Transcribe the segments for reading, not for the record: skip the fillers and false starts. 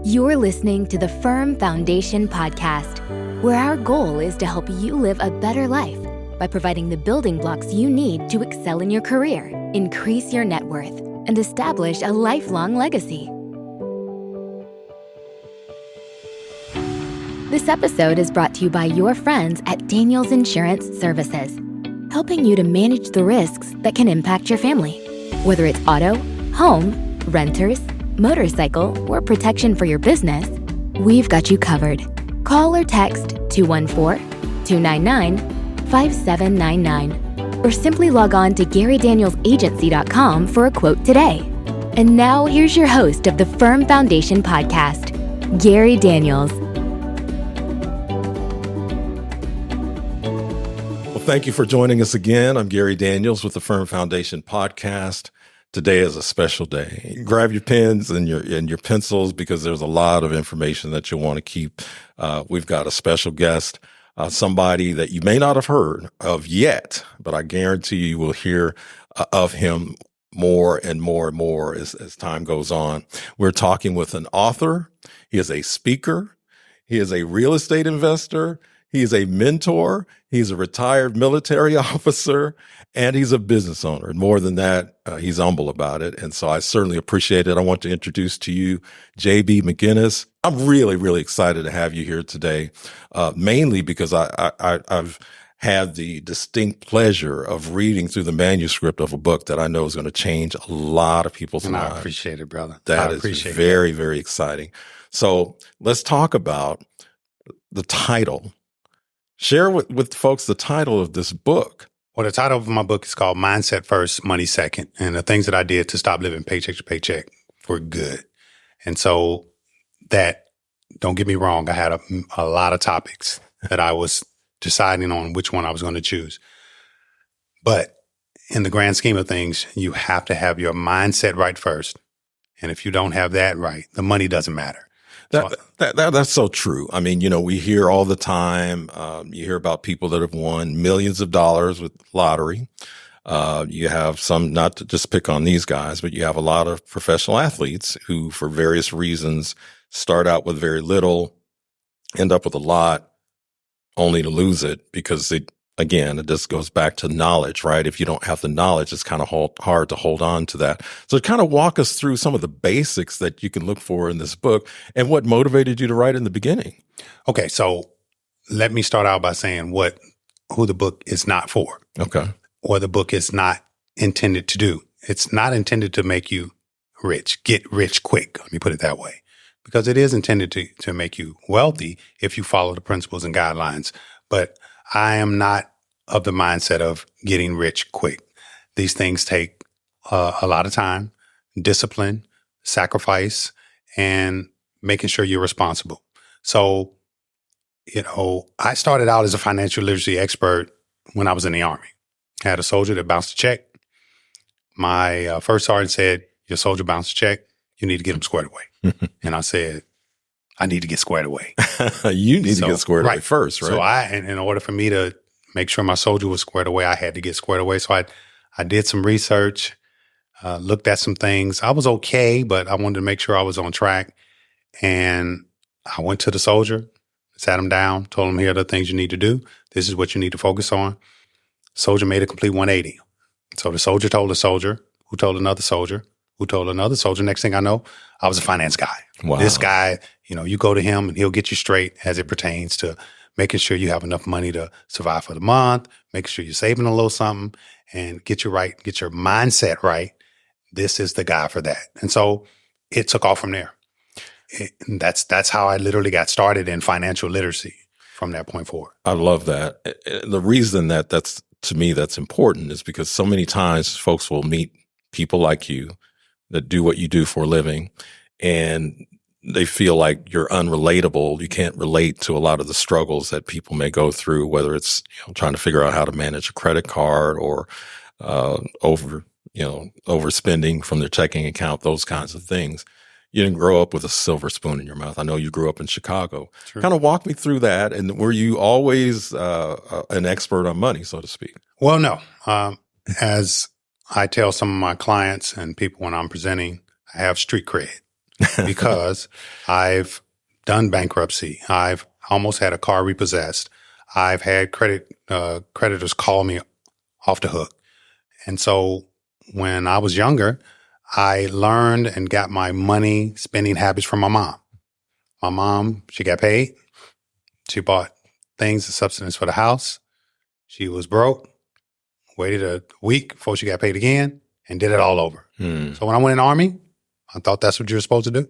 You're listening to the Firm Foundation podcast, where our goal is to help you live a better life by providing the building blocks you need to excel in your career, increase your net worth, and establish a lifelong legacy. This episode is brought to you by your friends at Daniels Insurance Services, helping you to manage the risks that can impact your family. Whether it's auto, home, renters, motorcycle, or protection for your business, we've got you covered. Call or text 214-299-5799 or simply log on to GaryDanielsAgency.com for a quote today. And now here's your host of the Firm Foundation podcast, Gary Daniels. Well, thank you for joining us again. I'm Gary Daniels with the Firm Foundation podcast. Today is a special day. Grab your pens and your pencils because there's a lot of information that you'll want to keep. We've got a special guest, somebody that you may not have heard of yet, but I guarantee you will hear of him more and more and more as time goes on. We're talking with an author. He is a speaker. He is a real estate investor. He is a mentor. He's a retired military officer, and he's a business owner. And more than that, he's humble about it. And so I certainly appreciate it. I want to introduce to you J.B. McGinnis. I'm really, really excited to have you here today, mainly because I've had the distinct pleasure of reading through the manuscript of a book that I know is going to change a lot of people's lives. I appreciate it, brother. That is very, very exciting. So let's talk about the title. Share with folks the title of this book. Well, the title of my book is called Mindset First, Money Second, and the things that I did to stop living paycheck to paycheck for good. And so that, don't get me wrong, I had a lot of topics that I was deciding on which one I was going to choose. But in the grand scheme of things, you have to have your mindset right first. And if you don't have that right, the money doesn't matter. That's so true. I mean, we hear all the time, you hear about people that have won millions of dollars with lottery. You have some, not to just pick on these guys, but you have a lot of professional athletes who, for various reasons, start out with very little, end up with a lot, only to lose it because it just goes back to knowledge, right? If you don't have the knowledge, it's kind of hard to hold on to that. So kind of walk us through some of the basics that you can look for in this book and what motivated you to write in the beginning. Okay, so let me start out by saying who the book is not for. Okay. Or the book is not intended to do. It's not intended to make you rich, get rich quick. Let me put it that way. Because it is intended to make you wealthy if you follow the principles and guidelines. But I am not of the mindset of getting rich quick. These things take a lot of time, discipline, sacrifice, and making sure you're responsible. So, I started out as a financial literacy expert when I was in the Army. I had a soldier that bounced a check. My first sergeant said, your soldier bounced a check. You need to get him squared away. And I said, I need to get squared away. You need to get squared away first, right? So in order for me to make sure my soldier was squared away, I had to get squared away. So I did some research, looked at some things. I was okay, but I wanted to make sure I was on track. And I went to the soldier, sat him down, told him, here are the things you need to do. This is what you need to focus on. Soldier made a complete 180. So the soldier told a soldier, who told another soldier, who told another soldier. Next thing I know, I was a finance guy. Wow. This guy, you go to him and he'll get you straight as it pertains to making sure you have enough money to survive for the month, making sure you're saving a little something, and get your mindset right. This is the guy for that. And so it took off from there. That's how I literally got started in financial literacy from that point forward. I love that. The reason that's important is because so many times folks will meet people like you that do what you do for a living, and they feel like you're unrelatable. You can't relate to a lot of the struggles that people may go through, whether it's trying to figure out how to manage a credit card or overspending from their checking account, those kinds of things. You didn't grow up with a silver spoon in your mouth. I know you grew up in Chicago. True. Kind of walk me through that. And were you always an expert on money, so to speak? Well, no. As I tell some of my clients and people when I'm presenting, I have street cred. because I've done bankruptcy. I've almost had a car repossessed. I've had creditors call me off the hook. And so when I was younger, I learned and got my money spending habits from my mom. My mom, she got paid. She bought things, substance for the house. She was broke, waited a week before she got paid again, and did it all over. So when I went in the Army, I thought that's what you were supposed to do.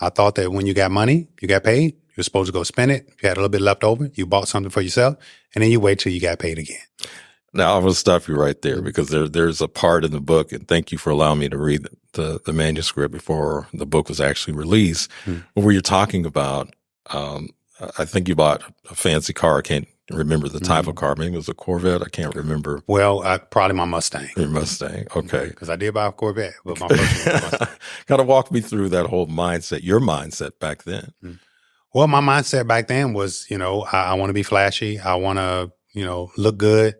I thought that when you got money, you got paid, you're supposed to go spend it. If you had a little bit left over, you bought something for yourself, and then you wait till you got paid again. Now, I'm going to stop you right there because there's a part in the book, and thank you for allowing me to read the manuscript before the book was actually released, where you're talking about, I think you bought a fancy car. I can't remember the type of car. Maybe it was a Corvette. I can't remember. Well, probably my Mustang. Your Mustang. Okay. Because I did buy a Corvette, but my first one was Mustang. Kind of walk me through that whole mindset, your mindset back then. Well, my mindset back then was, I want to be flashy. I want to, look good.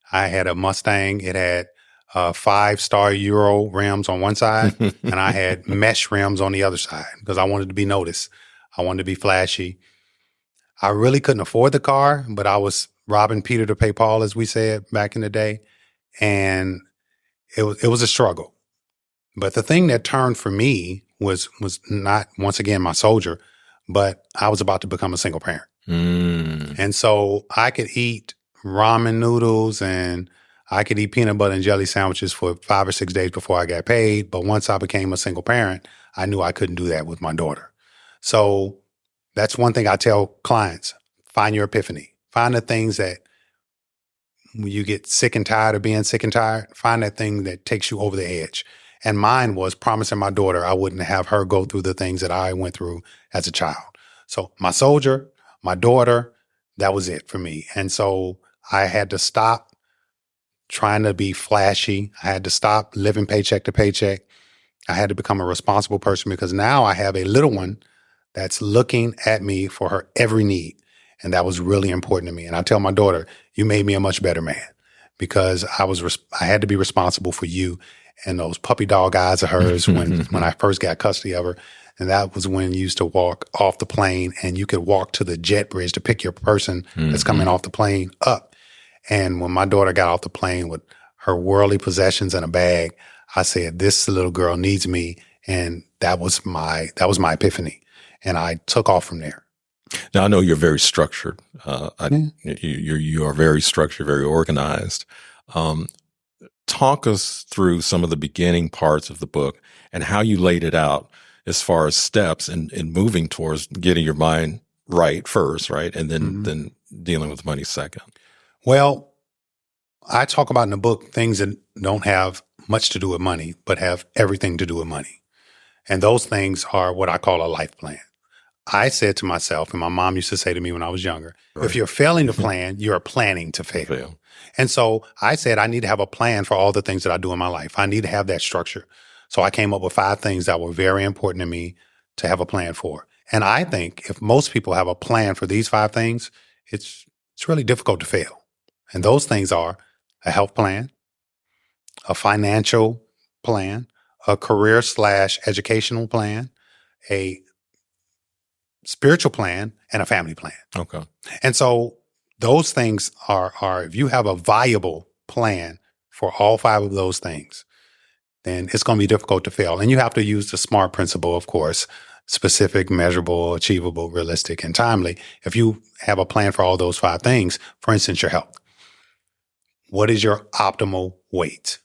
I had a Mustang. It had 5-star Euro rims on one side, and I had mesh rims on the other side because I wanted to be noticed. I wanted to be flashy. I really couldn't afford the car, but I was robbing Peter to pay Paul, as we said back in the day, and it was a struggle. But the thing that turned for me was not, once again, my soldier, but I was about to become a single parent. And so I could eat ramen noodles and I could eat peanut butter and jelly sandwiches for 5 or 6 days before I got paid. But once I became a single parent, I knew I couldn't do that with my daughter. So that's one thing I tell clients: find your epiphany. Find the things that when you get sick and tired of being sick and tired, find that thing that takes you over the edge. And mine was promising my daughter I wouldn't have her go through the things that I went through as a child. So my soldier, my daughter, that was it for me. And so I had to stop trying to be flashy. I had to stop living paycheck to paycheck. I had to become a responsible person because now I have a little one that's looking at me for her every need. And that was really important to me. And I tell my daughter, you made me a much better man because I had to be responsible for you and those puppy dog eyes of hers when I first got custody of her. And that was when you used to walk off the plane and you could walk to the jet bridge to pick your person that's coming off the plane up. And when my daughter got off the plane with her worldly possessions in a bag, I said, this little girl needs me. And that was my epiphany. And I took off from there. Now, I know you're very structured. You are very structured, very organized. Talk us through some of the beginning parts of the book and how you laid it out as far as steps in moving towards getting your mind right first, right? And then dealing with money second. Well, I talk about in the book things that don't have much to do with money, but have everything to do with money. And those things are what I call a life plan. I said to myself, and my mom used to say to me when I was younger, if you're failing to plan, you're planning to fail. And so I said, I need to have a plan for all the things that I do in my life. I need to have that structure. So I came up with 5 things that were very important to me to have a plan for. And I think if most people have a plan for these 5 things, it's really difficult to fail. And those things are a health plan, a financial plan, a career/educational plan, a spiritual plan, and a family plan. Okay. And so those things are if you have a viable plan for all 5 of those things, then it's going to be difficult to fail. And you have to use the SMART principle, of course: specific, measurable, achievable, realistic, and timely. If you have a plan for all those 5 things, for instance, your health. What is your optimal weight?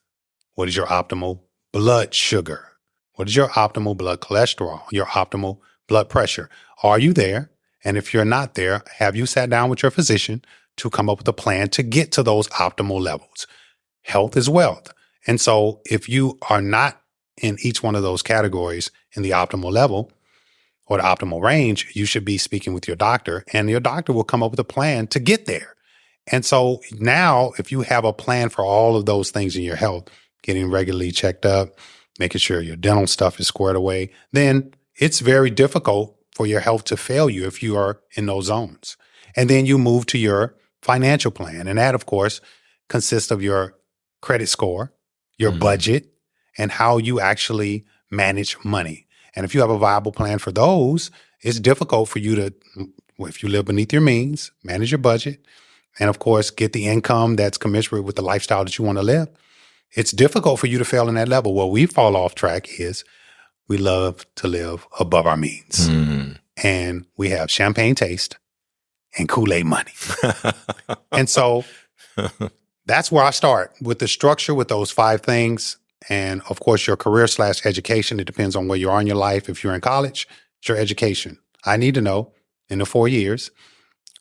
What is your optimal blood sugar? What is your optimal blood cholesterol? Your optimal blood pressure? Are you there? And if you're not there, have you sat down with your physician to come up with a plan to get to those optimal levels? Health is wealth. And so if you are not in each one of those categories in the optimal level or the optimal range, you should be speaking with your doctor, and your doctor will come up with a plan to get there. And so now if you have a plan for all of those things in your health, getting regularly checked up, making sure your dental stuff is squared away, then it's very difficult for your health to fail you if you are in those zones. And then you move to your financial plan. And that, of course, consists of your credit score, your budget, and how you actually manage money. And if you have a viable plan for those, it's difficult for you to, if you live beneath your means, manage your budget, and of course, get the income that's commensurate with the lifestyle that you want to live. It's difficult for you to fail in that level. Where we fall off track is we love to live above our means. And we have champagne taste and Kool-Aid money. And so that's where I start with the structure, with those 5 things. And of course, your career/education. It depends on where you are in your life. If you're in college, it's your education. I need to know in the 4 years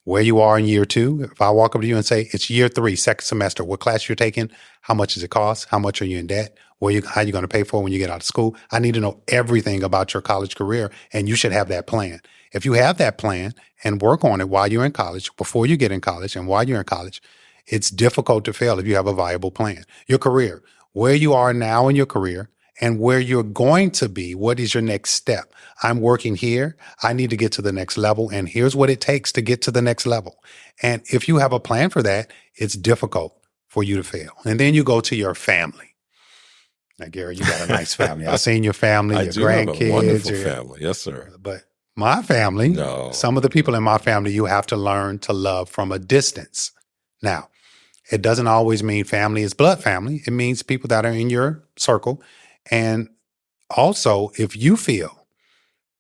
where you are in year 2. If I walk up to you and say, it's year 3, second semester, what class you're taking, how much does it cost? How much are you in debt? How are you going to pay for it when you get out of school? I need to know everything about your college career, and you should have that plan. If you have that plan and work on it while you're in college, before you get in college and while you're in college, it's difficult to fail if you have a viable plan. Your career, where you are now in your career and where you're going to be, what is your next step? I'm working here. I need to get to the next level, and here's what it takes to get to the next level. And if you have a plan for that, it's difficult for you to fail. And then you go to your family. Now, Gary, you got a nice family. I've seen your family, your grandkids. Have a wonderful family. Yes, sir. But my family, some of the people in my family, you have to learn to love from a distance. Now, it doesn't always mean family is blood family. It means people that are in your circle. And also, if you feel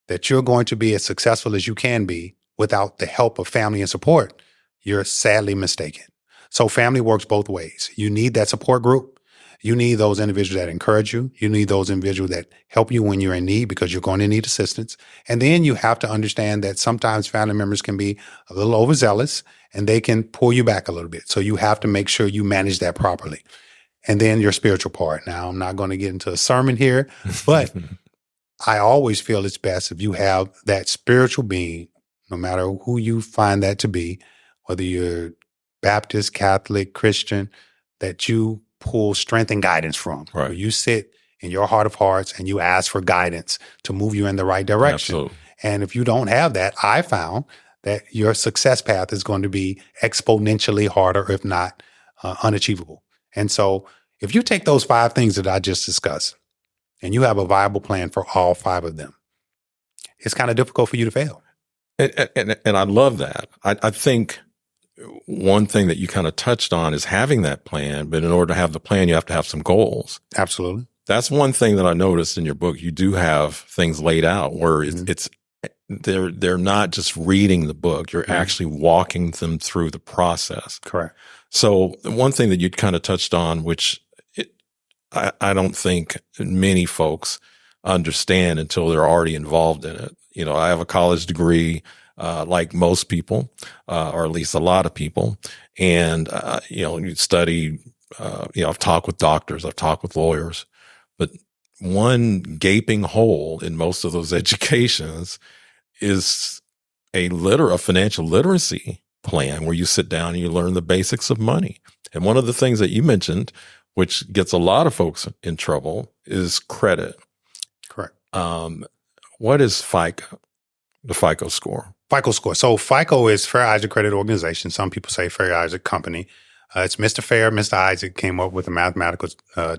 that you're going to be as successful as you can be without the help of family and support, you're sadly mistaken. So family works both ways. You need that support group. You need those individuals that encourage you. You need those individuals that help you when you're in need, because you're going to need assistance. And then you have to understand that sometimes family members can be a little overzealous and they can pull you back a little bit. So you have to make sure you manage that properly. And then your spiritual part. Now, I'm not going to get into a sermon here, but I always feel it's best if you have that spiritual being, no matter who you find that to be, whether you're Baptist, Catholic, Christian, that you pull strength and guidance from. Right. Where you sit in your heart of hearts and you ask for guidance to move you in the right direction. Absolutely. And if you don't have that, I found that your success path is going to be exponentially harder, if not unachievable. And so if you take those 5 things that I just discussed and you have a viable plan for all 5 of them, it's kind of difficult for you to fail. And I love that. I think one thing that you kind of touched on is having that plan, but in order to have the plan, you have to have some goals. Absolutely. That's one thing that I noticed in your book. You do have things laid out where they're not just reading the book. You're actually walking them through the process. Correct. So one thing that you kind of touched on, which I don't think many folks understand until they're already involved in it. You know, I have a college degree, like most people, or at least a lot of people. And, you study, I've talked with doctors, I've talked with lawyers, but one gaping hole in most of those educations is a financial literacy plan where you sit down and you learn the basics of money. And one of the things that you mentioned, which gets a lot of folks in trouble, is credit. Correct. What is FICO, the FICO score? FICO score. So FICO is Fair Isaac Credit Organization. Some people say Fair Isaac Company. It's Mr. Fair, Mr. Isaac came up with a mathematical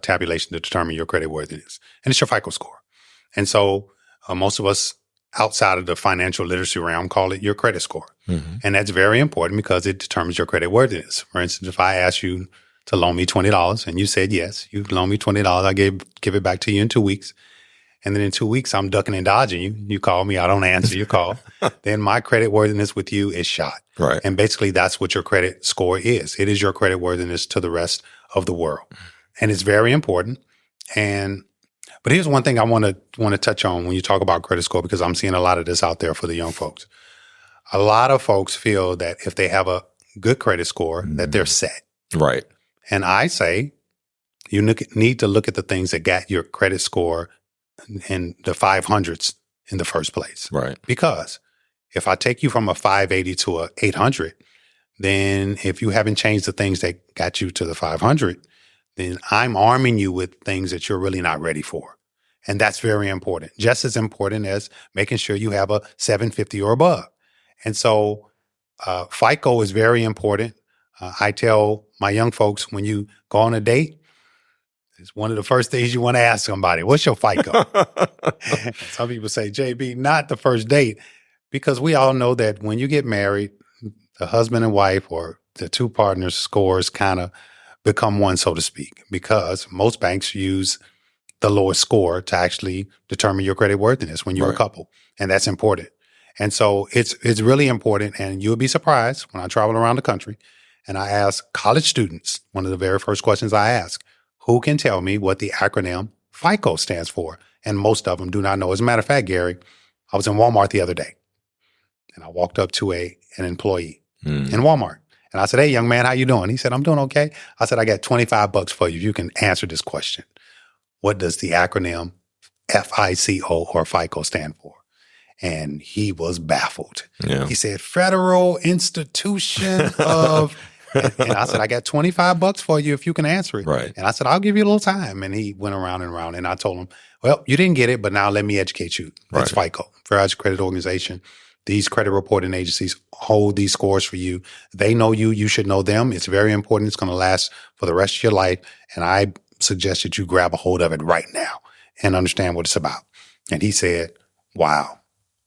tabulation to determine your credit worthiness. And it's your FICO score. And so most of us outside of the financial literacy realm call it your credit score. Mm-hmm. And that's very important because it determines your credit worthiness. For instance, if I asked you to loan me $20 and you said yes, you loan me $20, I give it back to you in 2 weeks. And then in 2 weeks, I'm ducking and dodging you. You call me, I don't answer your call. Then my credit worthiness with you is shot. Right. And basically that's what your credit score is. It is your credit worthiness to the rest of the world. And it's very important. But here's one thing I want to touch on when you talk about credit score, because I'm seeing a lot of this out there for the young folks. A lot of folks feel that if they have a good credit score, that they're set. Right. And I say you need to look at the things that got your credit score in the 500s in the first place. Right. Because if I take you from a 580 to a 800, then if you haven't changed the things that got you to the 500, then I'm arming you with things that you're really not ready for. And that's very important. Just as important as making sure you have a 750 or above. And so FICO is very important. I tell my young folks, when you go on a date, It's one of the first things you want to ask somebody. What's your FICO? Some people say, JB, not the first date, because we all know that when you get married, the husband and wife or the two partners' scores kind of become one, so to speak, because most banks use the lowest score to actually determine your credit worthiness when you're a couple. And that's important. And so it's really important. And you'll be surprised when I travel around the country and I ask college students, one of the very first questions I ask, who can tell me what the acronym FICO stands for? And most of them do not know. As a matter of fact, Gary, I was in Walmart the other day and I walked up to an employee in Walmart. And I said, hey, young man, how you doing? He said, I'm doing okay. I said, I got $25 for you if you can answer this question. What does the acronym FICO or FICO stand for? And he was baffled. Yeah. He said, Federal Institution of, and I said, I got $25 for you if you can answer it. Right. And I said, I'll give you a little time. And he went around and around and I told him, well, you didn't get it, but now let me educate you. It's FICO, Fair Credit Organization. These credit reporting agencies hold these scores for you. They know you. You should know them. It's very important. It's going to last for the rest of your life. And I suggest that you grab a hold of it right now and understand what it's about. And he said, wow,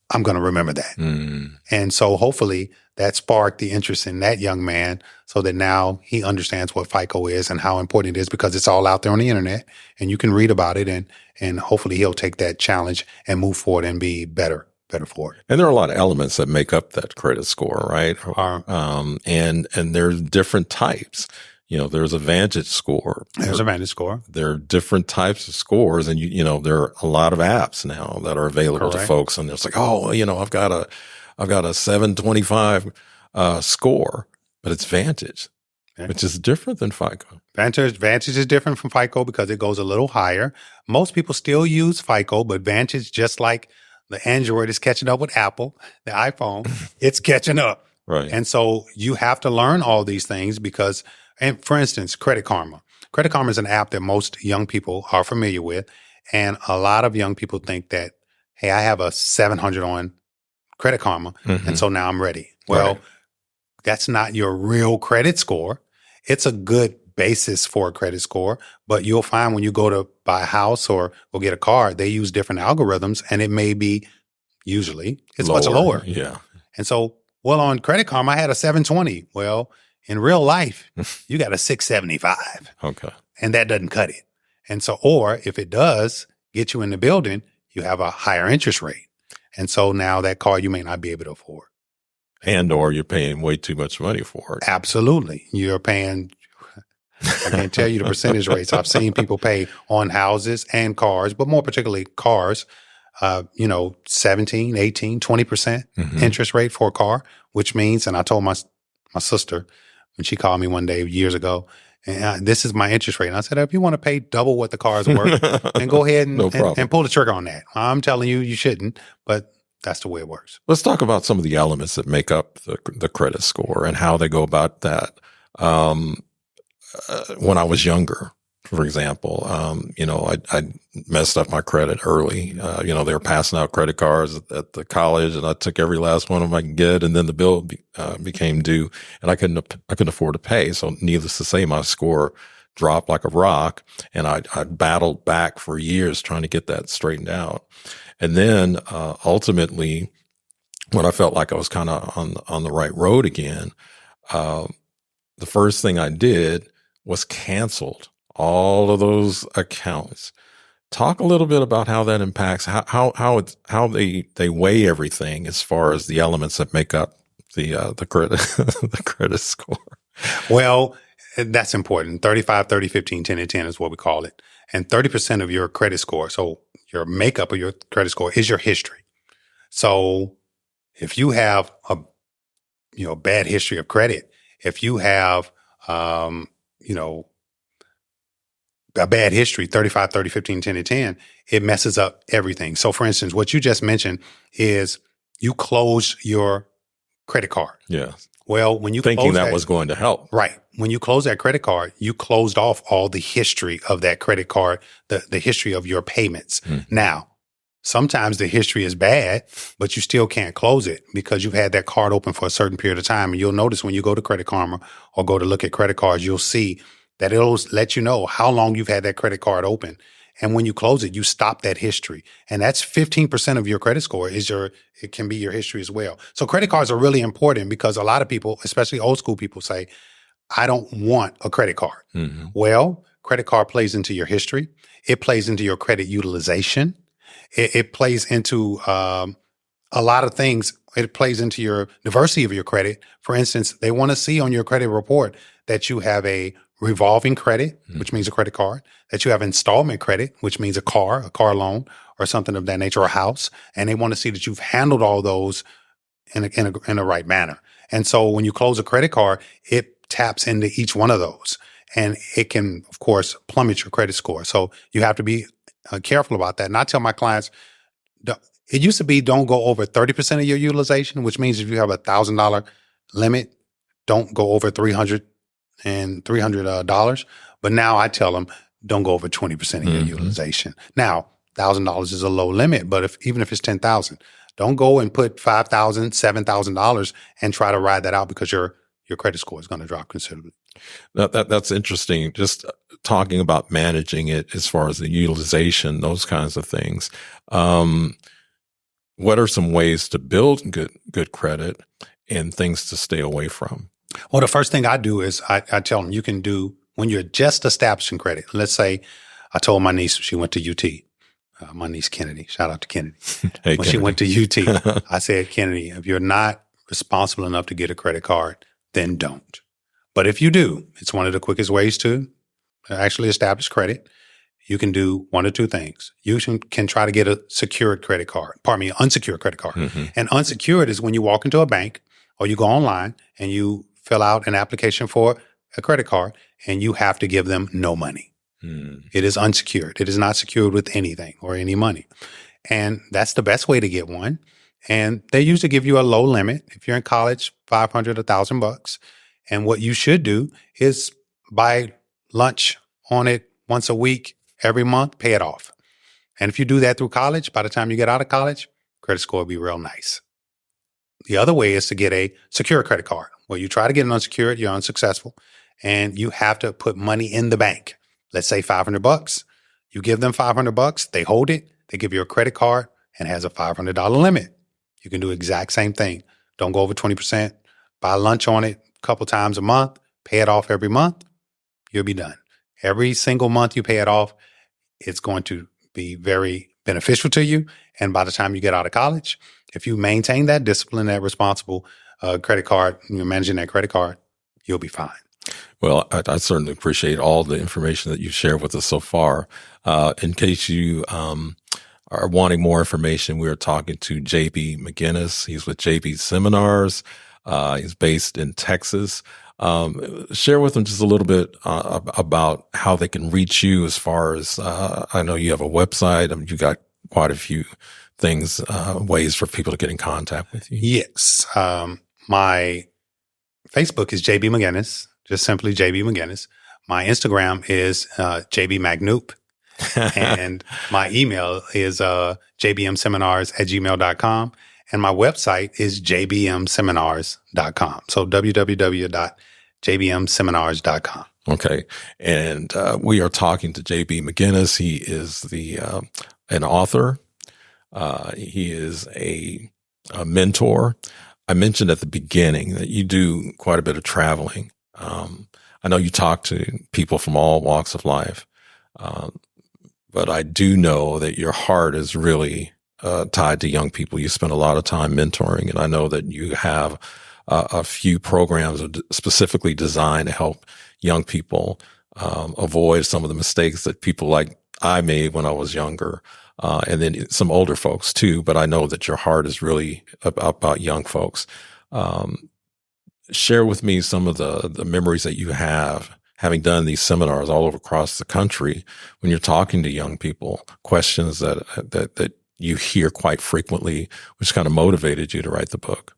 I'm going to remember that. And so hopefully that sparked the interest in that young man so that now he understands what FICO is and how important it is, because it's all out there on the internet and you can read about it, and hopefully he'll take that challenge and move forward and be better for it. And there are a lot of elements that make up that credit score, right? And there's different types. You know, there's a Vantage score. There's a Vantage score. There are different types of scores, and you know, there are a lot of apps now that are available to folks, and it's like, oh, you know, I've got a 725 score, but it's Vantage, which is different than FICO. Vantage is different from FICO because it goes a little higher. Most people still use FICO, but Vantage, just like the Android is catching up with Apple, the iPhone, it's catching up. Right. And so you have to learn all these things because, and for instance, Credit Karma. Credit Karma is an app that most young people are familiar with. And a lot of young people think that, hey, I have a 700 on Credit Karma, and so now I'm ready. Well, that's not your real credit score. It's a good basis for a credit score, but you'll find when you go to buy a house or go get a car, they use different algorithms, and it may be usually it's much lower. Yeah. And so, well, on Credit Karma, I had a 720. Well, in real life, you got a 675. Okay. And that doesn't cut it. And so, or if it does get you in the building, you have a higher interest rate. And so now that car you may not be able to afford. And or you're paying way too much money for it. Absolutely. You're paying, I can't tell you the percentage rates. I've seen people pay on houses and cars, but more particularly cars, 17, 18, 20% interest rate for a car, which means, and I told my sister when she called me one day years ago, and this is my interest rate. And I said, if you want to pay double what the car is worth, then go ahead and pull the trigger on that. I'm telling you, you shouldn't, but that's the way it works. Let's talk about some of the elements that make up the credit score and how they go about that. When I was younger, for example, I messed up my credit early. They were passing out credit cards at the college, and I took every last one of them I could get, and then the bill became due, and I couldn't afford to pay. So needless to say, my score dropped like a rock, and I battled back for years trying to get that straightened out. And then ultimately, when I felt like I was kind of on the right road again, the first thing I did was canceled all of those accounts. Talk a little bit about how that impacts how they weigh everything as far as the elements that make up the credit the credit score. Well, that's important. 35, 30, 15, 10, and 10 is what we call it. And 30% of your credit score, so your makeup of your credit score, is your history. So if you have a bad history of credit, if you have a bad history, 35, 30, 15, 10, and 10, it messes up everything. So for instance, what you just mentioned is you close your credit card. Yeah. Well, when you thinking that was going to help. Right. When you close that credit card, you closed off all the history of that credit card, the history of your payments. Now, sometimes the history is bad, but you still can't close it because you've had that card open for a certain period of time. And you'll notice when you go to Credit Karma or go to look at credit cards, you'll see that it'll let you know how long you've had that credit card open. And when you close it, you stop that history. And that's 15% of your credit score it can be your history as well. So credit cards are really important because a lot of people, especially old school people, say, I don't want a credit card. Mm-hmm. Well, credit card plays into your history. It plays into your credit utilization. It plays into a lot of things. It plays into your diversity of your credit. For instance, they want to see on your credit report that you have a revolving credit, which means a credit card, that you have installment credit, which means a car loan or something of that nature, or a house. And they want to see that you've handled all those in a right manner. And so when you close a credit card, it taps into each one of those. And it can, of course, plummet your credit score. So you have to be careful about that. And I tell my clients, it used to be don't go over 30% of your utilization, which means if you have $1,000 limit, don't go over $300. But now I tell them, don't go over 20% of your utilization. Now, $1,000 is a low limit, but even if it's $10,000, don't go and put $5,000, $7,000 and try to ride that out because your credit score is going to drop considerably. That's interesting. Just talking about managing it as far as the utilization, those kinds of things. What are some ways to build good credit and things to stay away from? Well, the first thing I do is I tell them you can do when you're just establishing credit. Let's say I told my niece, she went to UT, my niece Kennedy, shout out to Kennedy. Hey, when she went to UT, I said, Kennedy, if you're not responsible enough to get a credit card, then don't. But if you do, it's one of the quickest ways to actually establish credit. You can do one or two things. You can try to get a secured credit card, unsecured credit card. Mm-hmm. And unsecured is when you walk into a bank or you go online and you fill out an application for a credit card and you have to give them no money. It is unsecured. It is not secured with anything or any money. And that's the best way to get one. And they usually give you a low limit. If you're in college, $500, $1,000. And what you should do is buy lunch on it once a week, every month, pay it off. And if you do that through college, by the time you get out of college, credit score will be real nice. The other way is to get a secure credit card. Well, you try to get an unsecured, you're unsuccessful, and you have to put money in the bank. Let's say $500. You give them $500, they hold it, they give you a credit card and has a $500 limit. You can do the exact same thing. Don't go over 20%. Buy lunch on it a couple times a month, pay it off every month, you'll be done. Every single month you pay it off, it's going to be very beneficial to you. And by the time you get out of college, if you maintain that discipline, that responsible credit card, you're managing that credit card, you'll be fine. Well, I certainly appreciate all the information that you've shared with us so far. In case you are wanting more information, we are talking to JB McGinnis. He's with JB Seminars. He's based in Texas. Share with them just a little bit about how they can reach you as far as, I know you have a website. I mean, you got quite a few things, ways for people to get in contact with you. Yes. My Facebook is JB McGinnis, just simply JB McGinnis. My Instagram is JB Magnoop. And my email is jbmseminars@gmail.com. And my website is jbmseminars.com. So www.jbmseminars.com. Okay. And we are talking to JB McGinnis. He is an author. He is a mentor. I mentioned at the beginning that you do quite a bit of traveling. I know you talk to people from all walks of life, but I do know that your heart is really tied to young people. You spend a lot of time mentoring, and I know that you have a few programs specifically designed to help young people avoid some of the mistakes that people like I made when I was younger, and then some older folks too. But I know that your heart is really about young folks. Share with me some of the memories that you have having done these seminars all over across the country when you're talking to young people, questions that you hear quite frequently, which kind of motivated you to write the book.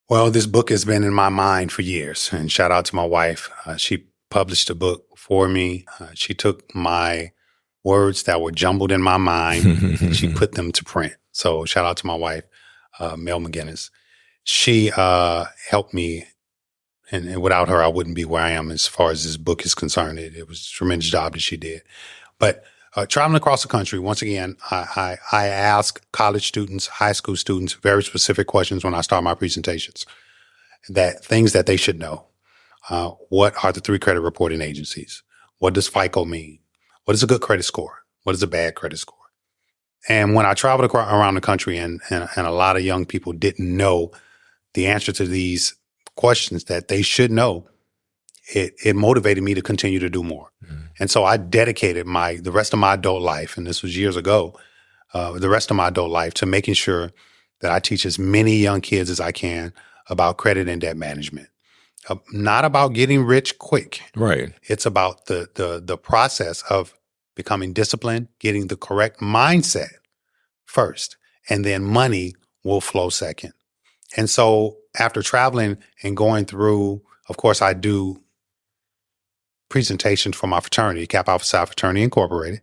Well, this book has been in my mind for years, and shout out to my wife. She published a book for me. She took my words that were jumbled in my mind and she put them to print. So shout out to my wife, Mel McGinnis. She helped me And without her, I wouldn't be where I am as far as this book is concerned. It was a tremendous job that she did. But traveling across the country, once again, I ask college students, high school students, very specific questions when I start my presentations, things that they should know. What are the 3 credit reporting agencies? What does FICO mean? What is a good credit score? What is a bad credit score? And when I traveled around the country and a lot of young people didn't know the answer to these questions that they should know, it motivated me to continue to do more. And so I dedicated the rest of my adult life, and this was years ago, the rest of my adult life to making sure that I teach as many young kids as I can about credit and debt management. Not about getting rich quick. Right. It's about the process of becoming disciplined, getting the correct mindset first, and then money will flow second. And so after traveling and going through, of course, I do presentations for my fraternity, Kappa Alpha Psi Fraternity Incorporated.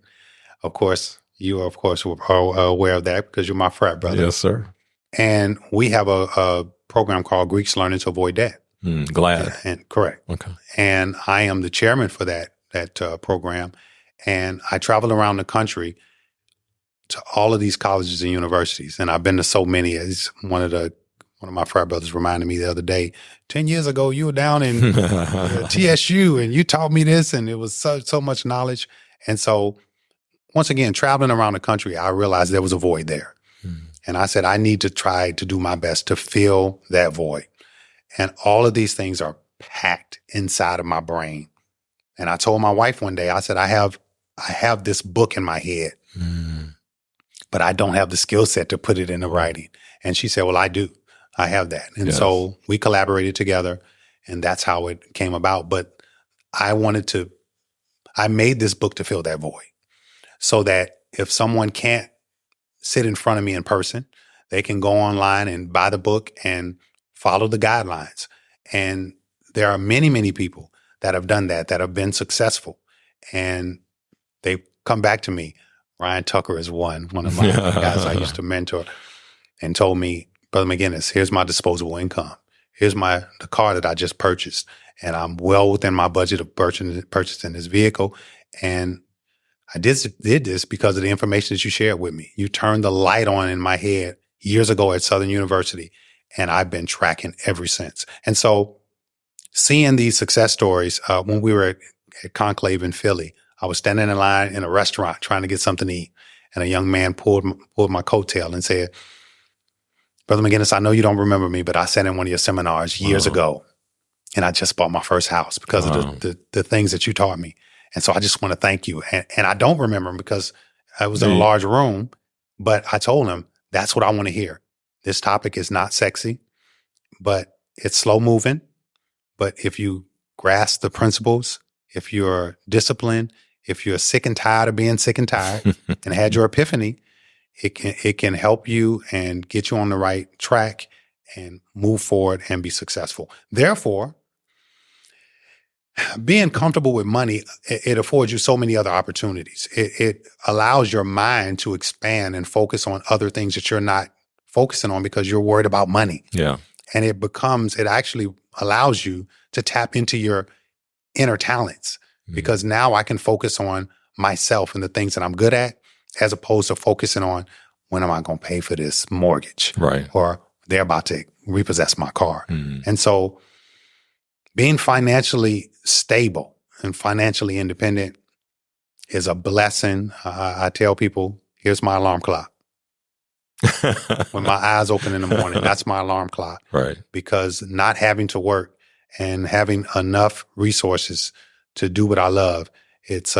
Of course, you are, of course, are aware of that because you're my frat brother. Yes, sir. And we have a program called Greeks Learning to Avoid Debt. Glad. And correct. Okay. And I am the chairman for that program. And I travel around the country to all of these colleges and universities. And I've been to so many. It's one of my frat brothers reminded me the other day, 10 years ago, you were down in TSU and you taught me this, and it was so much knowledge. And so once again, traveling around the country, I realized there was a void there. And I said, I need to try to do my best to fill that void. And all of these things are packed inside of my brain. And I told my wife one day, I said, I have this book in my head, but I don't have the skill set to put it into writing. And she said, well, I do. I have that. And so we collaborated together, and that's how it came about. But I made this book to fill that void so that if someone can't sit in front of me in person, they can go online and buy the book and follow the guidelines. And there are many, many people that have done that have been successful. And they come back to me. Ryan Tucker is one of my guys I used to mentor, and told me, Brother McGinnis, here's my disposable income. Here's the car that I just purchased. And I'm well within my budget of purchasing this vehicle. And I did this because of the information that you shared with me. You turned the light on in my head years ago at Southern University, and I've been tracking ever since. And so seeing these success stories, when we were at Conclave in Philly, I was standing in line in a restaurant trying to get something to eat. And a young man pulled my coattail and said, Brother McGinnis, I know you don't remember me, but I sat in one of your seminars years ago, and I just bought my first house because of the things that you taught me. And so I just want to thank you. And I don't remember him because I was in a large room, but I told him, that's what I want to hear. This topic is not sexy, but it's slow moving. But if you grasp the principles, if you're disciplined, if you're sick and tired of being sick and tired and had your epiphany, it can help you and get you on the right track and move forward and be successful. Therefore, being comfortable with money, it affords you so many other opportunities. It allows your mind to expand and focus on other things that you're not focusing on because you're worried about money. Yeah. And it actually allows you to tap into your inner talents because now I can focus on myself and the things that I'm good at, as opposed to focusing on when am I going to pay for this mortgage? Right. Or they're about to repossess my car. And so being financially stable and financially independent is a blessing. I tell people, here's my alarm clock. When my eyes open in the morning, that's my alarm clock. Right. Because not having to work and having enough resources to do what I love, it's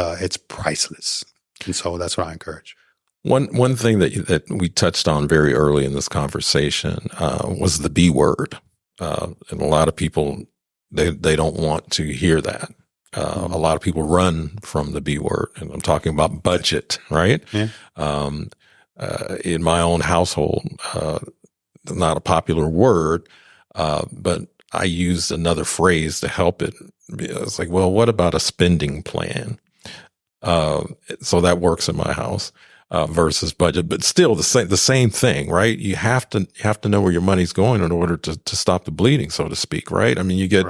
priceless. And so that's what I encourage. One thing that we touched on very early in this conversation was the B word. And a lot of people, they don't want to hear that. A lot of people run from the B word, and I'm talking about budget, right? Yeah. In my own household, not a popular word, but I used another phrase to help it. It's like, well, what about a spending plan? So that works in my house. versus budget, but still the same thing, right? You have to know where your money's going in order to stop the bleeding, so to speak, right? I mean, you get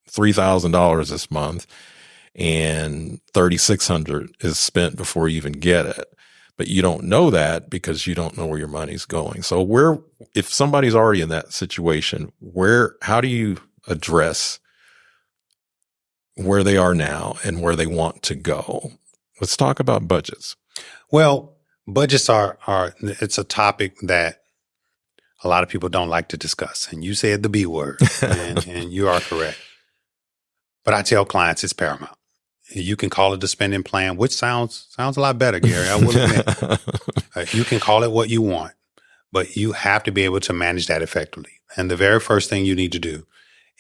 $3,000 this month, and $3,600 is spent before you even get it. But you don't know that because you don't know where your money's going. So if somebody's already in that situation, how do you address where they are now and where they want to go? Let's talk about budgets. Well, budgets it's a topic that a lot of people don't like to discuss. And you said the B word, and you are correct. But I tell clients it's paramount. You can call it the spending plan, which sounds a lot better, Gary. I will admit. You can call it what you want, but you have to be able to manage that effectively. And the very first thing you need to do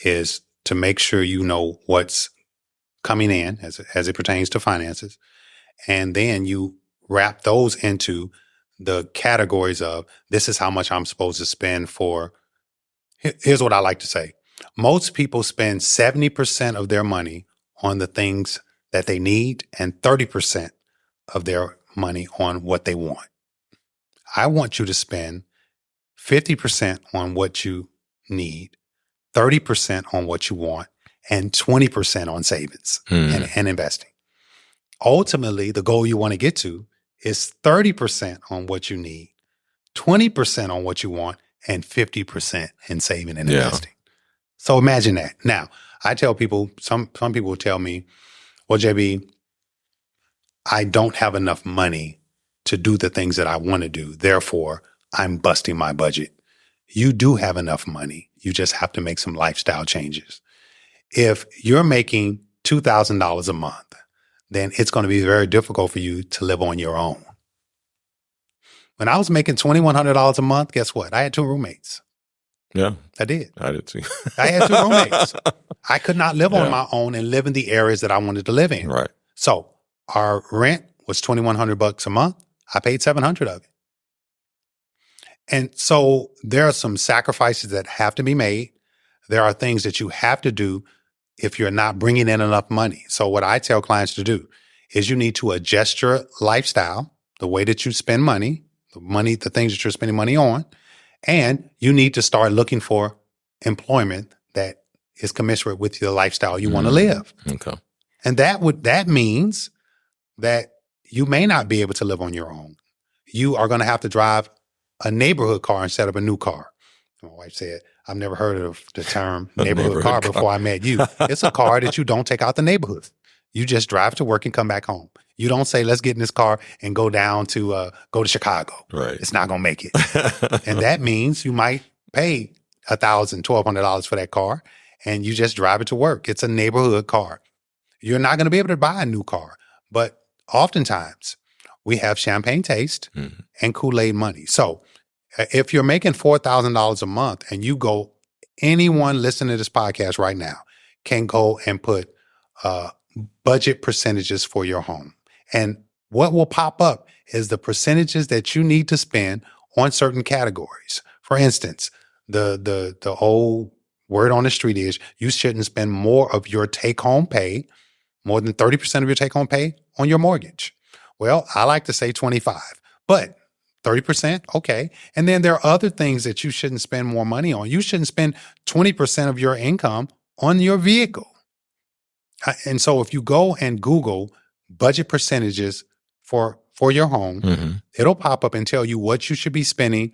is to make sure you know what's coming in as it pertains to finances. And then you wrap those into the categories of, this is how much I'm supposed to spend for. Here's what I like to say. Most people spend 70% of their money on the things that they need and 30% of their money on what they want. I want you to spend 50% on what you need, 30% on what you want, and 20% on savings and investing. Ultimately, the goal you want to get to is 30% on what you need, 20% on what you want, and 50% in saving and investing. So imagine that. Now, I tell people, some people will tell me, well, JB, I don't have enough money to do the things that I want to do. Therefore, I'm busting my budget. You do have enough money. You just have to make some lifestyle changes. If you're making $2,000 a month, then it's going to be very difficult for you to live on your own. When I was making $2,100 a month, guess what? I had 2 roommates. Yeah. I did. I did too. I had 2 roommates. I could not live on my own and live in the areas that I wanted to live in. Right. So our rent was $2,100 a month. I paid $700 of it. And so there are some sacrifices that have to be made. There are things that you have to do if you're not bringing in enough money. So what I tell clients to do is you need to adjust your lifestyle, the way that you spend money, the things that you're spending money on, and you need to start looking for employment that is commensurate with the lifestyle you want to live. Okay. And that means that you may not be able to live on your own. You are going to have to drive a neighborhood car instead of a new car. My wife said, I've never heard of the term neighborhood car before I met you. It's a car that you don't take out the neighborhood. You just drive to work and come back home. You don't say, let's get in this car and go down to Chicago. Right. It's not going to make it. And that means you might pay $1,000, $1,200 for that car, and you just drive it to work. It's a neighborhood car. You're not going to be able to buy a new car. But oftentimes, we have champagne taste and Kool-Aid money. So if you're making $4,000 a month and you go, anyone listening to this podcast right now can go and put budget percentages for your home. And what will pop up is the percentages that you need to spend on certain categories. For instance, the old word on the street is you shouldn't spend more of your take-home pay, more than 30% of your take-home pay on your mortgage. Well, I like to say 25, but 30%, okay. And then there are other things that you shouldn't spend more money on. You shouldn't spend 20% of your income on your vehicle. And so if you go and Google budget percentages for your home, it'll pop up and tell you what you should be spending,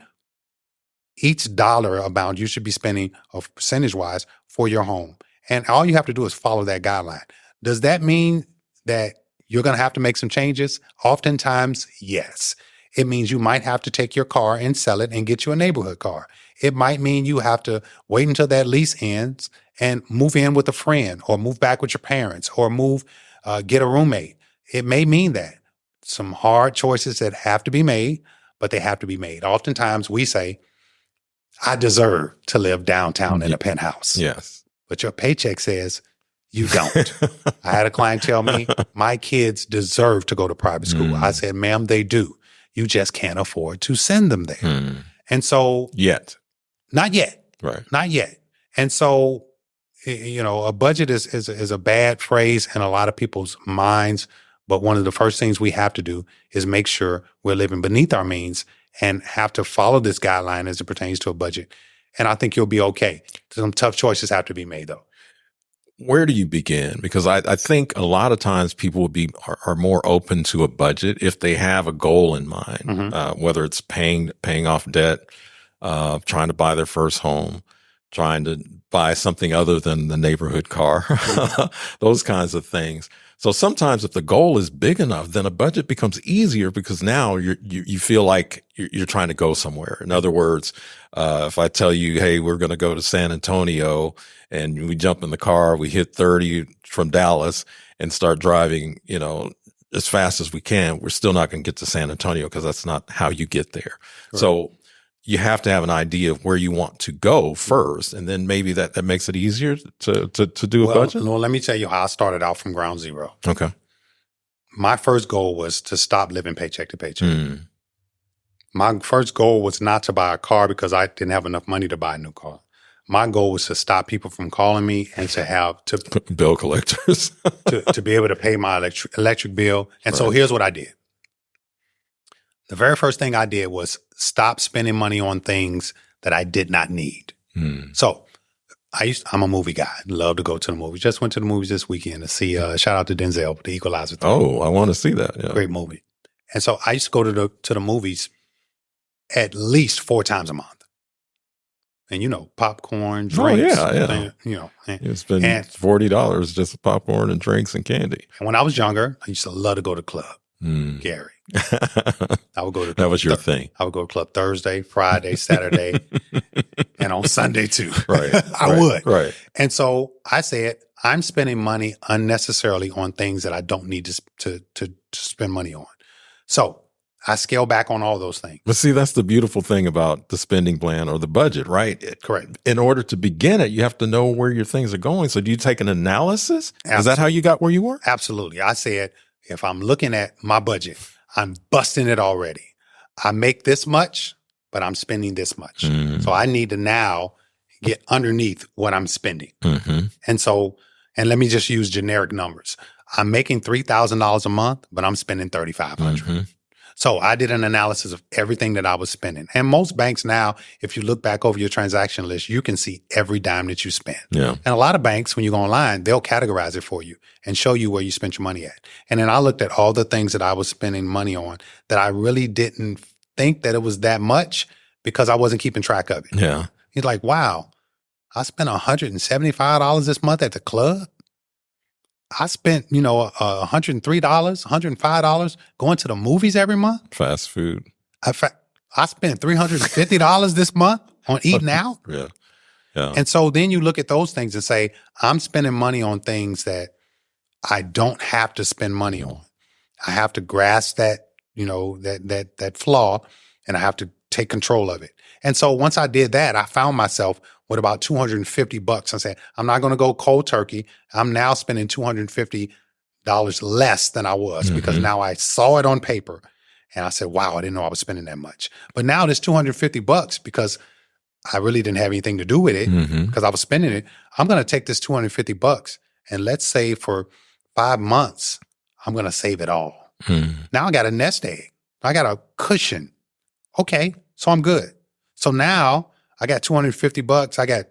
each dollar amount you should be spending of percentage-wise for your home. And all you have to do is follow that guideline. Does that mean that you're going to have to make some changes? Oftentimes, yes. It means you might have to take your car and sell it and get you a neighborhood car. It might mean you have to wait until that lease ends and move in with a friend, or move back with your parents, or get a roommate. It may mean that. Some hard choices that have to be made, but they have to be made. Oftentimes we say, I deserve to live downtown in a penthouse. Yes. But your paycheck says you don't. I had a client tell me, my kids deserve to go to private school. I said, ma'am, they do. You just can't afford to send them there. And so not yet. Right. Not yet. And so, a budget is a bad phrase in a lot of people's minds But one of the first things we have to do is make sure we're living beneath our means and have to follow this guideline as it pertains to a budget. And I think you'll be okay. Some tough choices have to be made, though. Where do you begin? Because I think a lot of times people are more open to a budget if they have a goal in mind, whether it's paying off debt, trying to buy their first home, trying to buy something other than the neighborhood car, those kinds of things. So sometimes if the goal is big enough, then a budget becomes easier because now you feel like you're trying to go somewhere. In other words, if I tell you, hey, we're going to go to San Antonio and we jump in the car, we hit 30 from Dallas and start driving, as fast as we can, we're still not going to get to San Antonio because that's not how you get there. Right. So you have to have an idea of where you want to go first, and then maybe that makes it easier to do a budget. Well, let me tell you how I started out from ground zero. Okay. My first goal was to stop living paycheck to paycheck. My first goal was not to buy a car because I didn't have enough money to buy a new car. My goal was to stop people from calling me and to bill collectors to be able to pay my electric bill. And so here's what I did. The very first thing I did was stop spending money on things that I did not need. So I'm a movie guy. Love to go to the movies. Just went to the movies this weekend to see, shout out to Denzel, The Equalizer 3. Oh, I want to see that. Yeah. Great movie. And so I used to go to the movies at least 4 times a month. And, popcorn, drinks. Oh, yeah. It's been $40 just popcorn and drinks and candy. And when I was younger, I used to love to go to the club. Gary. I would go to that was your thing. I would go to club Thursday, Friday, Saturday, and on Sunday too. Right. I would. Right. And so I said, I'm spending money unnecessarily on things that I don't need to spend money on. So I scale back on all those things. But see, that's the beautiful thing about the spending plan or the budget, right? Correct. In order to begin it, you have to know where your things are going. So do you take an analysis? Absolutely. Is that how you got where you were? Absolutely. I said, if I'm looking at my budget, I'm busting it already. I make this much, but I'm spending this much. So I need to now get underneath what I'm spending. And let me just use generic numbers. I'm making $3,000 a month, but I'm spending $3,500. So I did an analysis of everything that I was spending. And most banks now, if you look back over your transaction list, you can see every dime that you spend. Yeah. And a lot of banks, when you go online, they'll categorize it for you and show you where you spent your money at. And then I looked at all the things that I was spending money on that I really didn't think that it was that much because I wasn't keeping track of it. Yeah. He's like, wow, I spent $175 this month at the club. I spent, $103, $105 going to the movies every month. Fast food. I spent $350 this month on eating out. Yeah. Yeah. And so then you look at those things and say, I'm spending money on things that I don't have to spend money on. I have to grasp that, that flaw, and I have to take control of it. And so once I did that, I found myself with about $250. I said, I'm not going to go cold turkey. I'm now spending $250 less than I was because now I saw it on paper and I said, wow, I didn't know I was spending that much. But now there's $250 because I really didn't have anything to do with it because I was spending it. I'm going to take this $250 and let's say for 5 months, I'm going to save it all. Now I got a nest egg. I got a cushion. Okay, so I'm good. So now I got $250. I got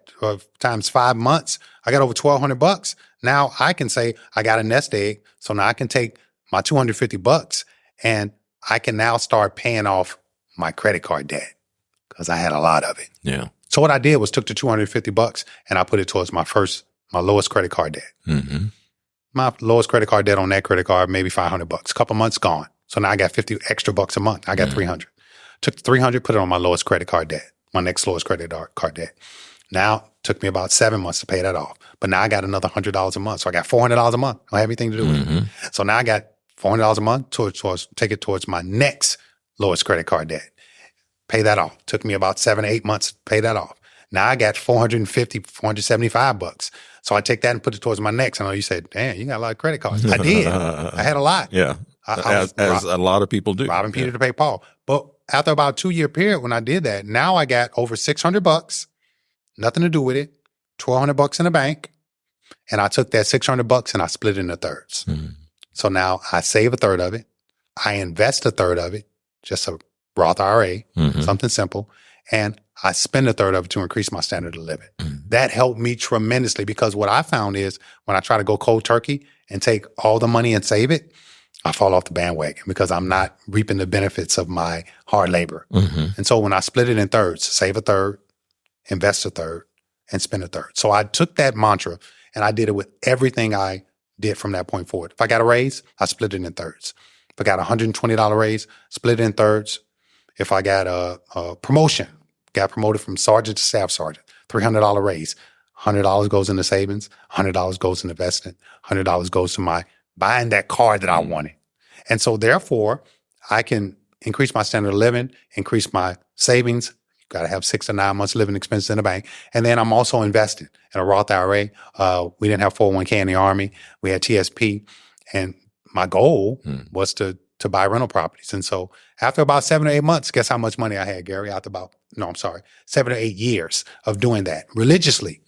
times 5 months. I got over $1,200. Now I can say I got a nest egg. So now I can take my $250 and I can now start paying off my credit card debt because I had a lot of it. Yeah. So what I did was took the $250 and I put it towards my lowest credit card debt. My lowest credit card debt on that credit card, maybe $500. A couple months gone. So now I got 50 extra bucks a month. I got $300. Took the $300, put it on my lowest credit card debt. My next lowest credit card debt. Now, took me about 7 months to pay that off. But now I got another $100 a month. So I got $400 a month. I don't have anything to do with it. So now I got $400 a month take it towards my next lowest credit card debt. Pay that off. Took me about 7 to 8 months to pay that off. Now I got $475. So I take that and put it towards my next. I know you said, damn, you got a lot of credit cards. I did. I had a lot. Yeah. As a lot of people do. Robbing Peter to pay Paul. But after about a 2-year period when I did that, now I got over $600, nothing to do with it, $1,200 in the bank. And I took that $600 and I split it into thirds. So now I save a third of it. I invest a third of it, just a Roth IRA, something simple. And I spend a third of it to increase my standard of living. That helped me tremendously because what I found is when I try to go cold turkey and take all the money and save it, I fall off the bandwagon because I'm not reaping the benefits of my hard labor. And so when I split it in thirds, save a third, invest a third, and spend a third. So I took that mantra and I did it with everything I did from that point forward. If I got a raise, I split it in thirds. If I got a $120 raise, split it in thirds. If I got a promotion, got promoted from sergeant to staff sergeant, $300 raise, $100 goes into savings, $100 goes into investment, $100 goes to my buying that car that I wanted. And so therefore, I can increase my standard of living, increase my savings. You've got to have 6 to 9 months living expenses in the bank. And then I'm also investing in a Roth IRA. We didn't have 401k in the Army. We had TSP. And my goal was to buy rental properties. And so after about 7 or 8 months, guess how much money I had, Gary? 7 or 8 years of doing that religiously.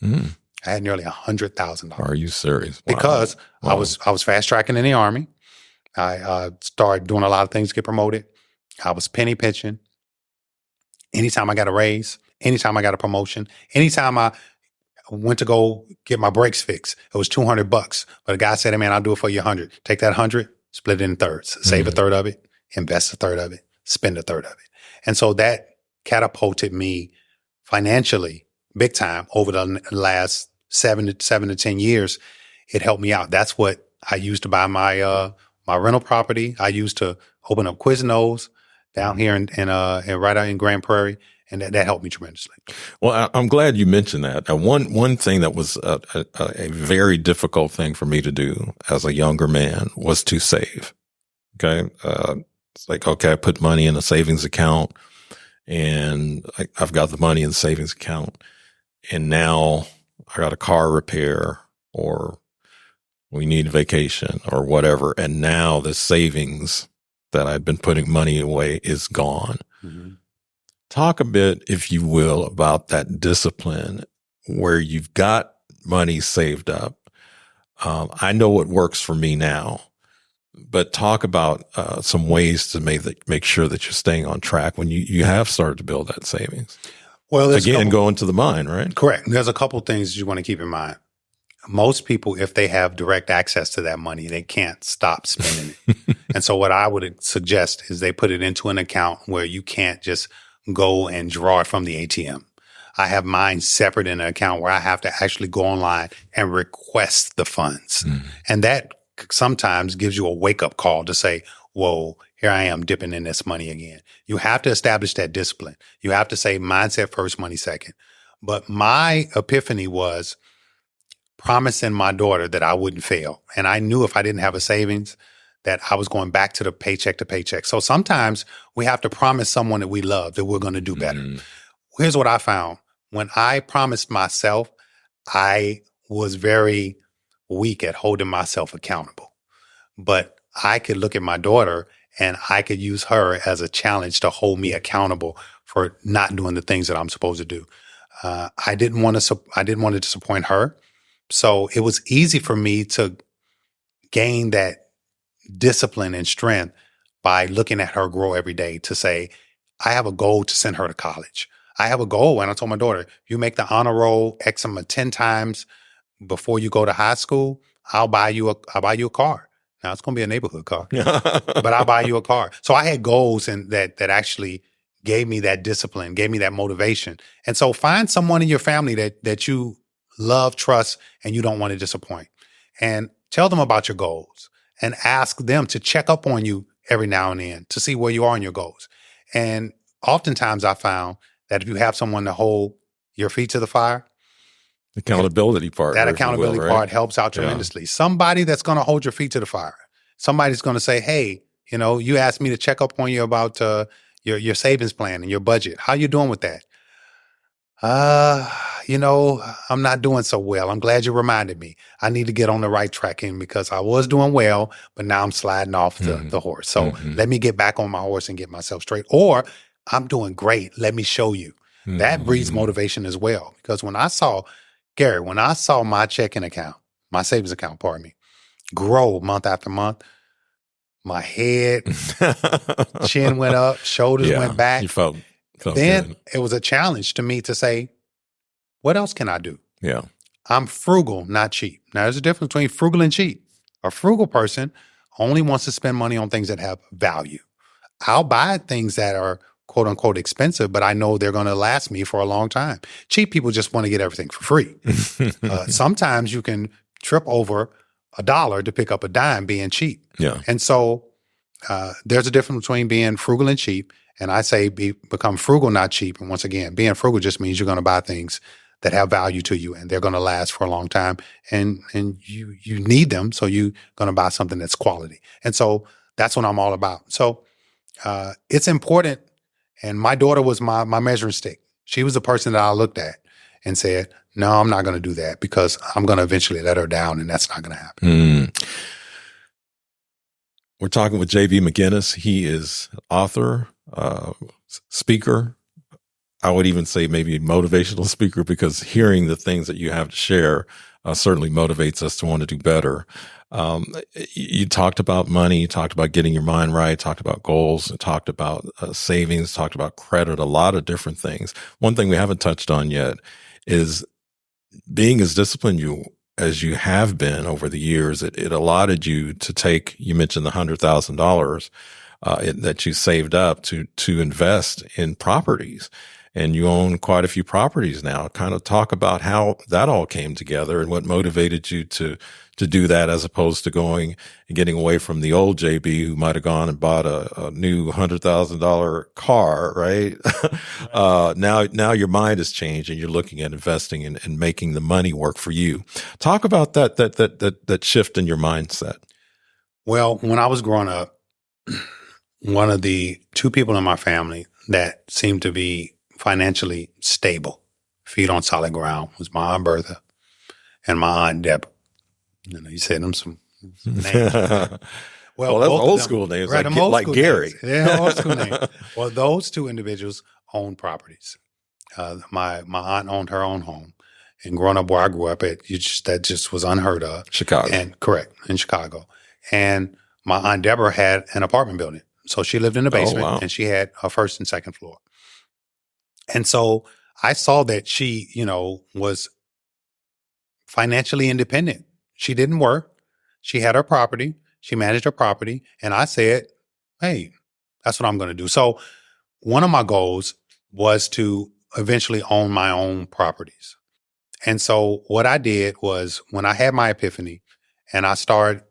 I had nearly $100,000. Are you serious? Wow. Because I was fast tracking in the Army. I started doing a lot of things to get promoted. I was penny pinching. Anytime I got a raise, anytime I got a promotion, anytime I went to go get my brakes fixed, it was $200. But a guy said, "Hey man, I'll do it for you 100. Take that 100, split it in thirds, save a third of it, invest a third of it, spend a third of it." And so that catapulted me financially big time over the last 7 to 10 years. It helped me out. That's what I used to buy my my rental property. I used to open up Quiznos down here in right out in Grand Prairie, and that helped me tremendously. Well, I'm glad you mentioned that. One thing that was a very difficult thing for me to do as a younger man was to save. Okay, it's like, okay, I put money in a savings account, and I've got the money in the savings account, and now I got a car repair or we need a vacation or whatever. And now the savings that I've been putting money away is gone. Talk a bit, if you will, about that discipline where you've got money saved up. I know what works for me now, but talk about some ways to make sure that you're staying on track when you have started to build that savings. Well, again, going to the mine, right? Correct. There's a couple things you want to keep in mind. Most people, if they have direct access to that money, they can't stop spending it. And so what I would suggest is they put it into an account where you can't just go and draw it from the ATM. I have mine separate in an account where I have to actually go online and request the funds. And that sometimes gives you a wake-up call to say, whoa, here I am dipping in this money again. You have to establish that discipline. You have to say mindset first, money second. But my epiphany was promising my daughter that I wouldn't fail. And I knew if I didn't have a savings, that I was going back to the paycheck to paycheck. So sometimes we have to promise someone that we love that we're going to do better. Here's what I found. When I promised myself, I was very weak at holding myself accountable. But I could look at my daughter and I could use her as a challenge to hold me accountable for not doing the things that I'm supposed to do. I didn't want to disappoint her. So it was easy for me to gain that discipline and strength by looking at her grow every day to say, I have a goal to send her to college. I have a goal. And I told my daughter, you make the honor roll X amount 10 times before you go to high school, I'll buy you a car. Now it's going to be a neighborhood car, but I'll buy you a car. So I had goals and that actually gave me that discipline, gave me that motivation. And so find someone in your family that you love, trust, and you don't want to disappoint. And tell them about your goals and ask them to check up on you every now and then to see where you are in your goals. And oftentimes I found that if you have someone to hold your feet to the fire, accountability part. That accountability part helps out tremendously. Somebody that's going to hold your feet to the fire. Somebody's going to say, hey, you asked me to check up on you about your savings plan and your budget. How you doing with that? I'm not doing so well. I'm glad you reminded me. I need to get on the right track because I was doing well, but now I'm sliding off the horse. So let me get back on my horse and get myself straight. Or I'm doing great. Let me show you. That breeds motivation as well. Because when I saw my checking account, my savings account, grow month after month, my head, chin went up, shoulders went back. You felt then good. it was a challenge to me to say, what else can I do? Yeah. I'm frugal, not cheap. Now, there's a difference between frugal and cheap. A frugal person only wants to spend money on things that have value. I'll buy things that are quote unquote expensive, but I know they're going to last me for a long time. Cheap people just want to get everything for free. Sometimes you can trip over $1 to pick up a dime being cheap. Yeah. And so there's a difference between being frugal and cheap. And I say become frugal, not cheap. And once again, being frugal just means you're going to buy things that have value to you and they're going to last for a long time. And you need them. So you're going to buy something that's quality. And so that's what I'm all about. So it's important. And my daughter was my measuring stick. She was the person that I looked at and said, no, I'm not going to do that because I'm going to eventually let her down and that's not going to happen. We're talking with J.B. McGinnis. He is author, speaker. I would even say maybe motivational speaker because hearing the things that you have to share certainly motivates us to want to do better. You talked about money, you talked about getting your mind right, talked about goals, talked about savings, talked about credit, a lot of different things. One thing we haven't touched on yet is being as disciplined as you have been over the years. It allotted you to take, you mentioned the $100,000 that you saved up to invest in properties. And you own quite a few properties now. Kind of talk about how that all came together and what motivated you to do that as opposed to going and getting away from the old JB who might have gone and bought a new $100,000 car, right? Now your mind has changed and you're looking at investing and making the money work for you. Talk about that shift in your mindset. Well, when I was growing up, one of the two people in my family that seemed to be financially stable, feet on solid ground, was my Aunt Bertha and my Aunt Deborah. You know, you said them some names. Well, that's old school names, right, like Gary. Names. Yeah, old school names. Well, those two individuals owned properties. My aunt owned her own home, and growing up where I grew up at, that just was unheard of. Chicago, and correct in Chicago. And my Aunt Deborah had an apartment building, so she lived in the basement, and she had a first and second floor. And so I saw that she, was financially independent. She didn't work. She had her property. She managed her property. And I said, hey, that's what I'm going to do. So one of my goals was to eventually own my own properties. And so what I did was when I had my epiphany and I started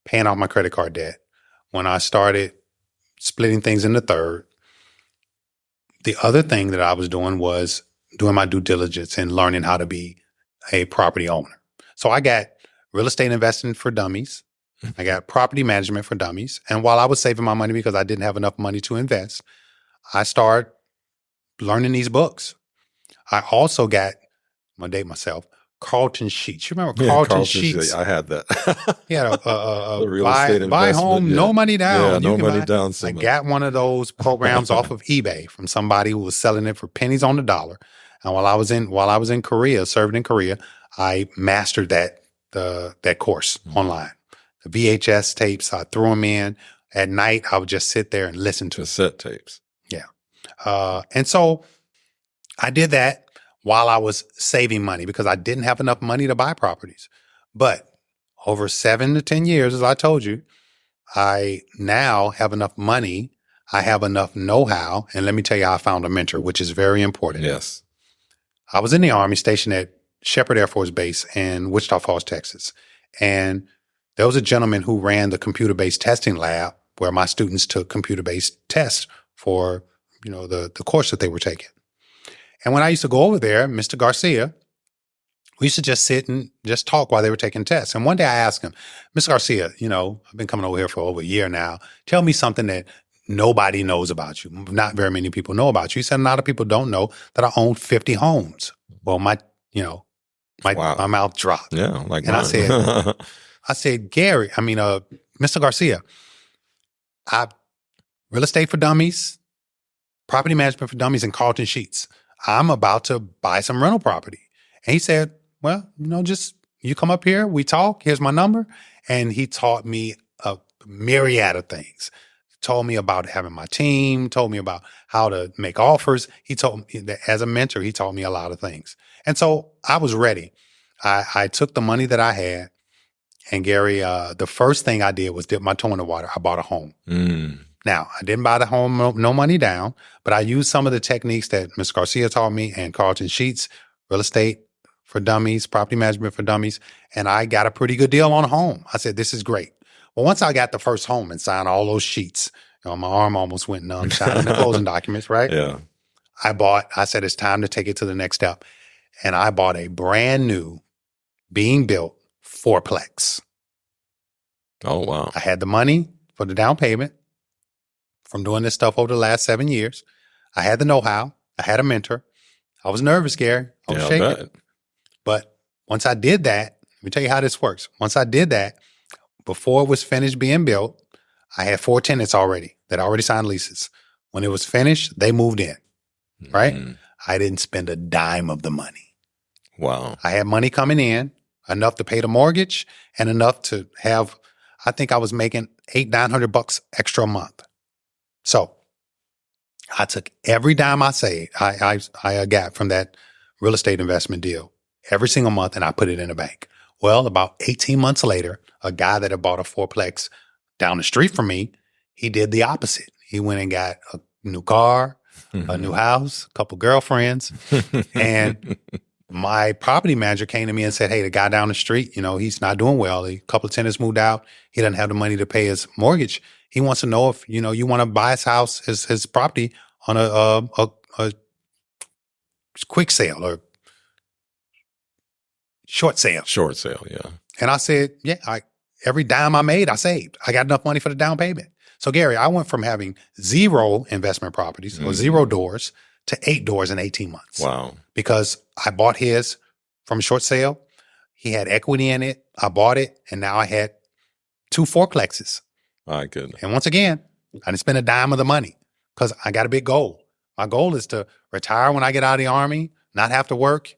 paying off my credit card debt, when I started splitting things into third, the other thing that I was doing was doing my due diligence and learning how to be a property owner. So I got real estate investing for dummies. I got property management for dummies. And while I was saving my money because I didn't have enough money to invest, I started learning these books. I also got, I'm going to date myself, Carlton Sheets. You remember Carlton Sheets? I had that. Yeah, real estate buy home, no money down. Yeah, no money down. I got one of those programs off of eBay from somebody who was selling it for pennies on the dollar. And while I was in Korea, serving in Korea, I mastered that course online. The VHS tapes, I threw them in. At night, I would just sit there and listen to cassette tapes. Yeah. And so I did that while I was saving money because I didn't have enough money to buy properties. But over 7 to 10 years, as I told you, I now have enough money. I have enough know-how. And let me tell you how I found a mentor, which is very important. Yes. I was in the Army stationed at Shepherd Air Force Base in Wichita Falls, Texas. And there was a gentleman who ran the computer-based testing lab where my students took computer-based tests for, the course that they were taking. And when I used to go over there, Mr. Garcia, we used to just sit and just talk while they were taking tests. And one day I asked him, Mr. Garcia, I've been coming over here for over a year now. Tell me something that nobody knows about you. Not very many people know about you. He said, a lot of people don't know that I own 50 homes. Well, my mouth dropped. Yeah. And I said, Mr. Garcia, real estate for dummies, property management for dummies, and Carlton Sheets. I'm about to buy some rental property. And he said, well, just you come up here, we talk, here's my number. And he taught me myriad of things. Told me about having my team, told me about how to make offers. He told me that as a mentor, he taught me a lot of things. And so I was ready. I took the money that I had, and Gary, the first thing I did was dip my toe in the water. I bought a home. Now, I didn't buy the home, no money down, but I used some of the techniques that Ms. Garcia taught me and Carlton Sheets, real estate for dummies, property management for dummies, and I got a pretty good deal on a home. I said, this is great. Well, once I got the first home and signed all those sheets, my arm almost went numb signing the closing documents, right? Yeah. I said, it's time to take it to the next step. And I bought a brand new, being built fourplex. Oh, wow. I had the money for the down payment from doing this stuff over the last 7 years. I had the know-how. I had a mentor. I was nervous, Gary. I was shaking. Bet. But once I did that, let me tell you how this works. Once I did that, before it was finished being built, I had 4 tenants already that already signed leases. When it was finished, they moved in, right? I didn't spend a dime of the money. Wow. I had money coming in, enough to pay the mortgage and enough to have, I think I was making $800-900 extra a month. So I took every dime I saved, I got from that real estate investment deal every single month, and I put it in a bank. Well, about 18 months later, a guy that had bought a fourplex down the street from me, he did the opposite. He went and got a new car, a new house, a couple girlfriends, and my property manager came to me and said, hey, the guy down the street, he's not doing well. A couple of tenants moved out. He doesn't have the money to pay his mortgage. He wants to know if, you want to buy his house, his property on a quick sale or short sale. Short sale, yeah. And I said, yeah, every dime I made, I saved. I got enough money for the down payment. So, Gary, I went from having 0 investment properties or 0 doors to 8 doors in 18 months. Wow. Because I bought his from a short sale. He had equity in it. I bought it. And now I had 2 fourplexes. My goodness. And once again, I didn't spend a dime of the money because I got a big goal. My goal is to retire when I get out of the Army, not have to work.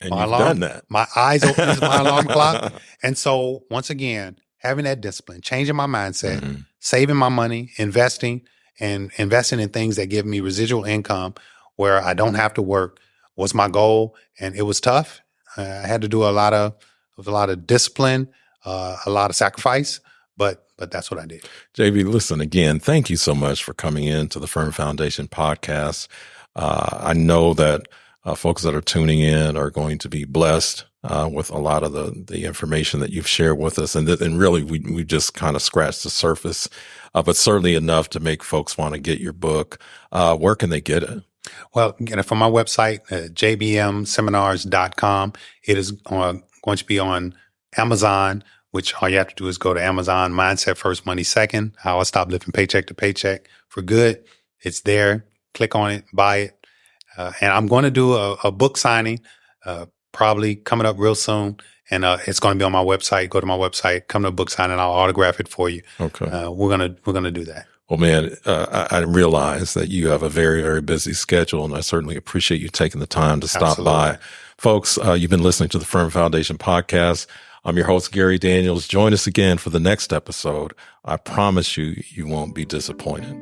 And you've done that. My eyes open is my alarm clock. And so once again, having that discipline, changing my mindset, saving my money, investing in things that give me residual income where I don't have to work was my goal. And it was tough. I had to do a lot of discipline, a lot of sacrifice, but that's what I did. JB, listen, again, thank you so much for coming in to the Firm Foundation podcast. I know that folks that are tuning in are going to be blessed with a lot of the information that you've shared with us. And really, we just kind of scratched the surface, but certainly enough to make folks want to get your book. Where can they get it? Well, from my website, jbmseminars.com. It is going to be on Amazon, which all you have to do is go to Amazon, Mindset First, Money Second, How I Stopped Living Paycheck to Paycheck for Good. It's there. Click on it, buy it. And I'm going to do a book signing, probably coming up real soon. And it's going to be on my website. Go to my website, come to a book signing, I'll autograph it for you. Okay. We're gonna do that. Well, man, I realize that you have a very, very busy schedule, and I certainly appreciate you taking the time to stop by. Folks, you've been listening to the Firm Foundation podcast. I'm your host, Gary Daniels. Join us again for the next episode. I promise you won't be disappointed.